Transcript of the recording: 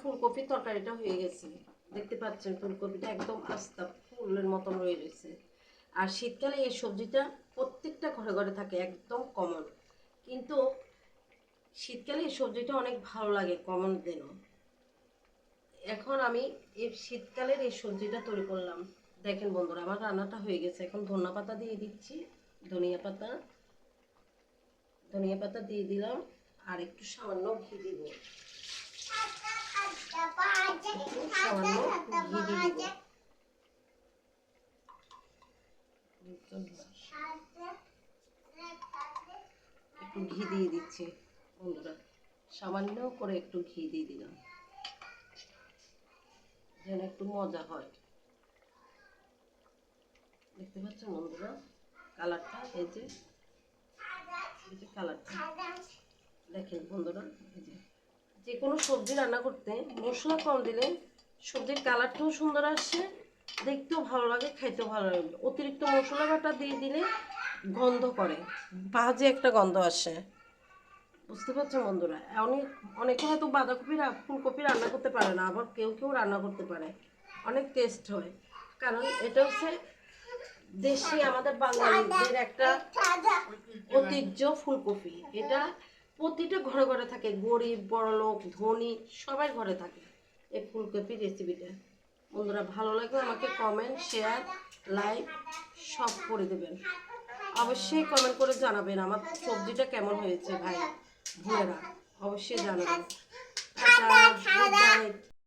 ফুলকপির তরকারিটা হয়ে গেছে। দেখতে পাচ্ছেন ফুলকপিটা একদম আস্তা ফুলের মতন রয়ে গেছে। আর শীতকালে এই সবজিটা প্রত্যেকটা ঘরে ঘরে থাকে, একদম কমন। কিন্তু শীতকালে এই সবজিটা অনেক ভালো লাগে কমন দেন। এখন আমি এই শীতকালের এই সবজিটা তৈরি করলাম। দেখেন বন্ধুরা, আমার রান্নাটা হয়ে গেছে। এখন ধনিয়া পাতা দিয়ে দিচ্ছি, ধনিয়া পাতা দিয়ে দিলাম। আর একটু সামান্য ঘি দিব, সামান্য ঘি দিয়ে দিব। একটু ঘি দিয়ে দিচ্ছি বন্ধুরা, সামান্য করে একটু ঘি দিয়ে দিলাম যেন একটু মজা হয়। দেখতে পাচ্ছেন বন্ধুরা কালারটা, এই যে কালারটা দেখেন বন্ধুরা। এই যে কোনো সবজি রান্না করতে মশলা কম দিলে সবজির কালারটাও সুন্দর আসে, দেখতেও ভালো লাগে, খাইতেও ভালো লাগে। অতিরিক্ত মশলা বাটা দিয়ে দিলে গন্ধ করে, বাজে একটা গন্ধ আসে। বুঝতে পারছেন বন্ধুরা? অনেকে হয়তো বাঁধাকপি ফুলকপি রান্না করতে পারে না, আবার কেউ কেউ রান্না করতে পারে, অনেক টেস্ট হয়। কারণ এটা হচ্ছে দেশি আমাদের বাঙালিদের একটা ঐতিহ্য ফুলকপি। এটা প্রতিটা ঘরে ঘরে থাকে, গরিব বড়লোক ধনী সবাই ঘরে থাকে এই ফুলকপির রেসিপিটা। বন্ধুরা ভালো লাগলে আমাকে কমেন্ট শেয়ার লাইক সব করে দেবেন। অবশ্যই কমেন্ট করে জানাবেন আমার সবজিটা কেমন হয়েছে ভাই বোনেরা, অবশ্যই জানাবেন। Tata, good night.